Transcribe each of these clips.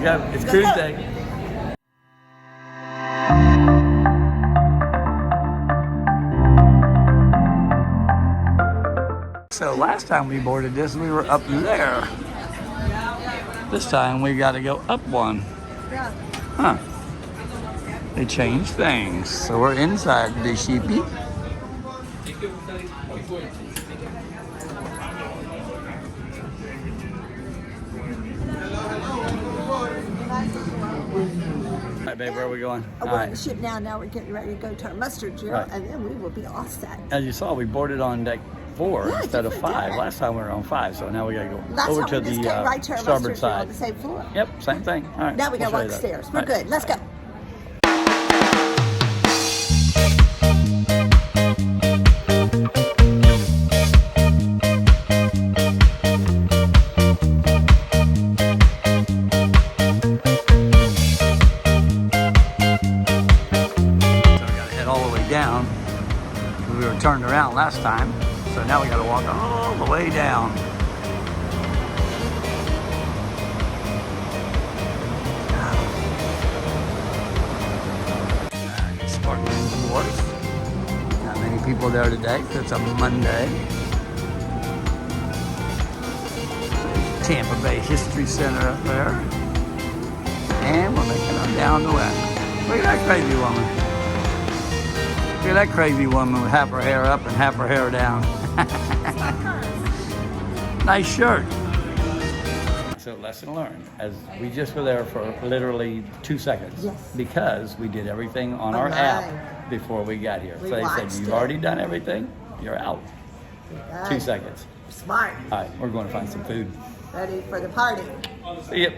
go. It's cruise day. So last time we boarded this, we were up there. This time we got to go up one. Huh. They changed things. So we're inside the sheepy. All right, babe, where are we going? We're on the ship now. Now we're getting ready to go to our muster drill, and then we will be all set. As you saw, we boarded on deck 4 instead of 5. Last time we were on 5, so now we got to go over to the starboard side. On the same floor. Yep, same thing. All right. Now we got to walk upstairs. We're good. Let's go. Down. We were turned around last time, so now we got to walk all the way down. Sparkling Wharf. Not many people there today because it's a Monday. Tampa Bay History Center up there. And we're making our down the way. Look at that crazy woman. Look at that crazy woman with half her hair up and half her hair down. Nice shirt. So lesson learned, as we just were there for literally 2 seconds. Yes. Because we did everything on our app before we got here. So they said, you've already done everything, you're out. 2 seconds. Smart. All right, we're going to find some food. Ready for the party. See ya.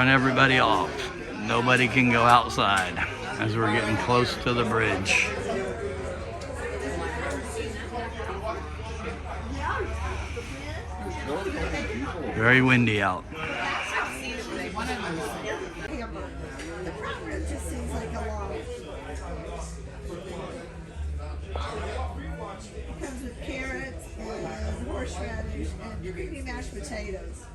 showing everybody off. Nobody can go outside as we're getting close to the bridge. Very windy out. The front room just seems like a lot. It comes with carrots and horseradish and creamy mashed potatoes.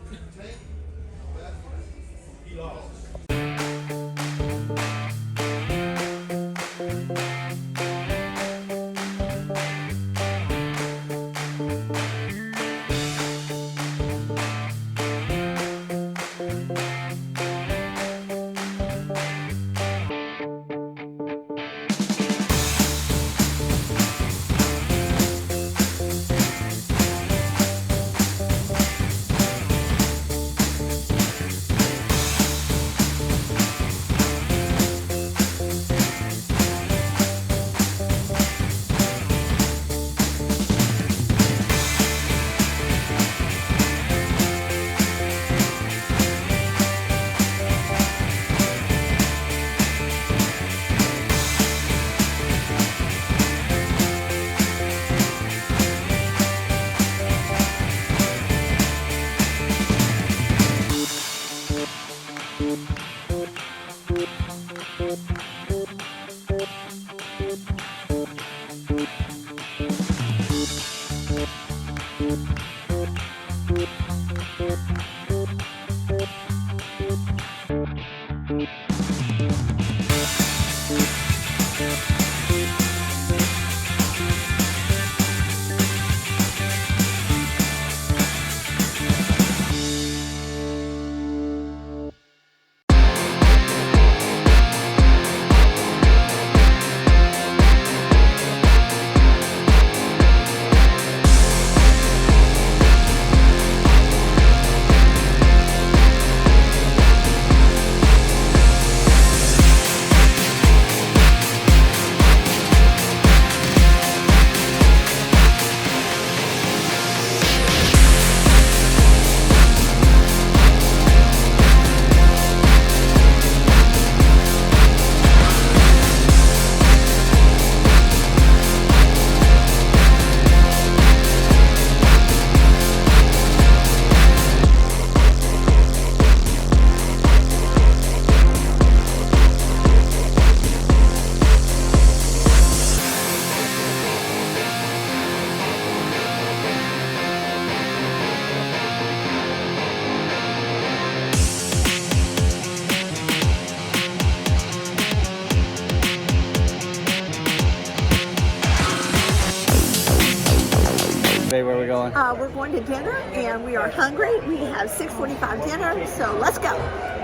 Where are we going? We're going to dinner and we are hungry. We have 6:45 dinner, so let's go.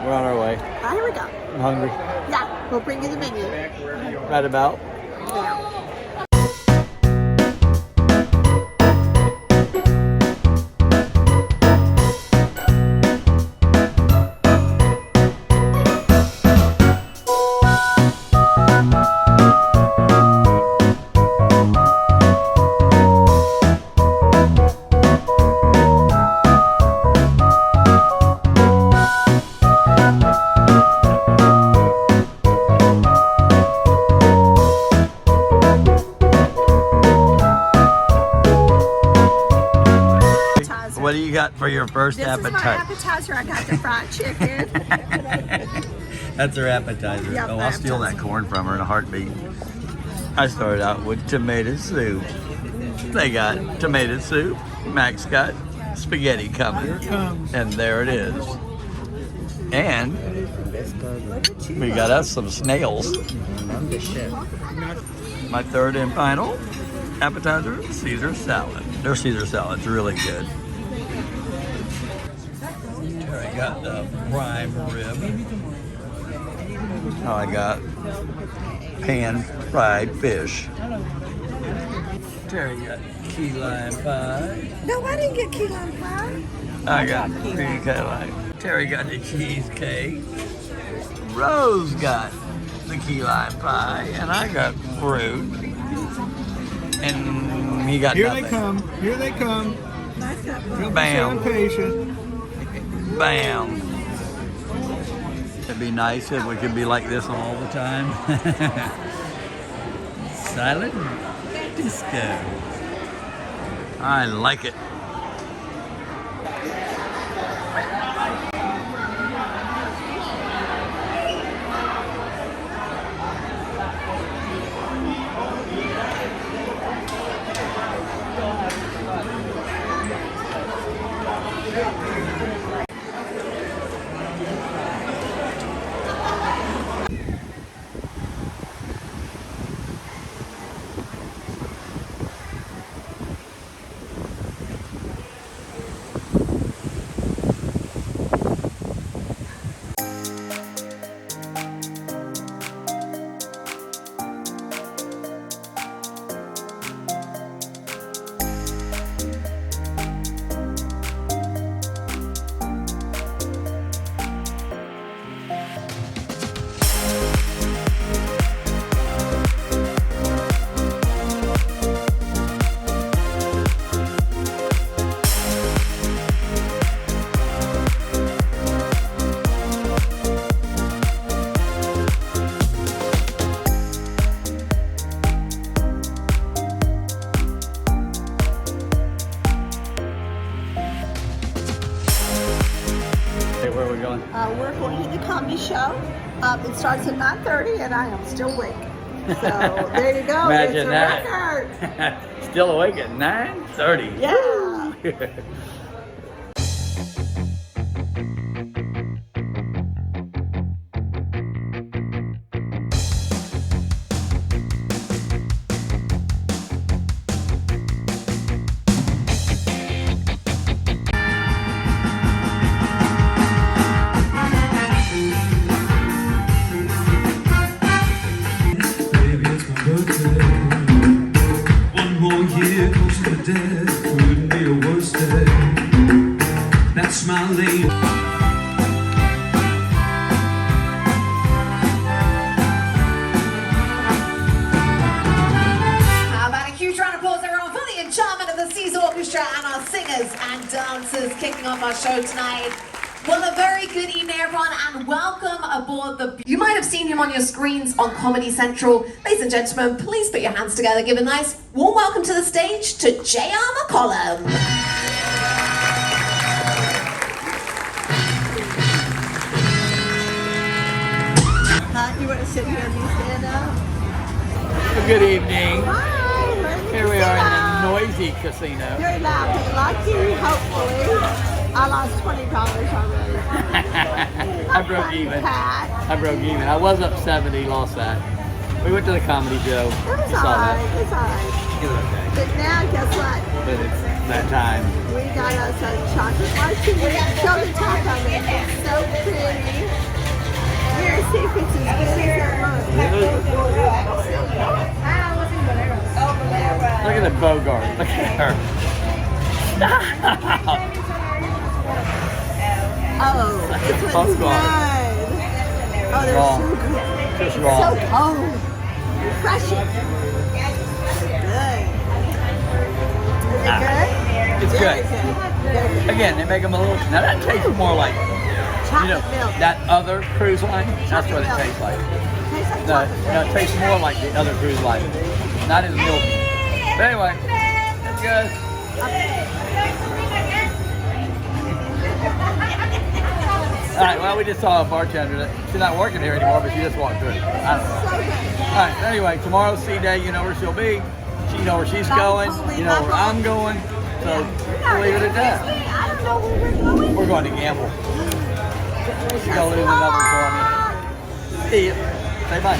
We're on our way. Here we go. I'm hungry. Yeah, we'll bring you the menu. Right about. Yeah. What do you got for your first appetizer? This is my appetizer. I got the fried chicken. That's her appetizer. Yeah, I'll steal that corn from her in a heartbeat. I started out with tomato soup. They got tomato soup. Max got spaghetti coming. And there it is. And we got us some snails. My third and final appetizer, Caesar salad. Their Caesar salad's really good. I got the prime rib. I got pan fried fish. Terry got key lime pie. No, I didn't get key lime pie. I got key lime. Terry got the cheesecake. Rose got the key lime pie, and I got fruit. And he got Here nothing. they come. Here they come. Nice. Don't be so Bam. impatient. Bam. It'd be nice if we could be like this all the time. Silent disco. I like it. Where are we going? We're going to the comedy show. It starts at 9:30 and I am still awake. So there you go. Imagine it's a that. record. Still awake at 9:30. Yeah. Couldn't be a worse day. That's my lane. How about a huge round of applause everyone for the enchantment of the Seas Orchestra and our singers and dancers kicking off our show tonight. Well, a very good evening everyone and welcome aboard the... You might have seen him on your screens on Comedy Central. Ladies and gentlemen, please put your hands together, give a nice warm welcome to the stage to J.R. McCollum. You want to sit here and you stand up? Good evening. Hi. Here we are in the noisy casino. Very loud. Lucky, hopefully. I lost $20 already. I broke even. Pat. I broke even. I was up 70, lost that. We went to the comedy show. It was You saw that. alright. It's alright. It was okay. But now, guess what? But it's that time. We got us a chocolate martini. Show the top of it. It's so pretty. Let's see if it's as good as it looks. Look at the Bogart. Look at her. Stop. Oh, this one's Both good. gone. Oh, they're Wrong. so good. Just So wrong. cold. Refreshing. Good. Is it good? It's Very good. Very good. Again, they make them a little... Now that tastes more like, Chocolate milk. that other cruise line. That's what it Chocolate tastes like. Tastes like No, chocolate no, it tastes more like the other cruise line. Not as milky. But anyway, that's good. All right, well, we just saw a bartender that she's not working here anymore, but she just walked through. I don't know. So good. All right, anyway, tomorrow's sea day, you know where she'll be. She know where she's going. You know where I'm going. So we'll leave it at that. I don't know where we're going. We're going to gamble. She's going to lose another for me. See you. Say bye.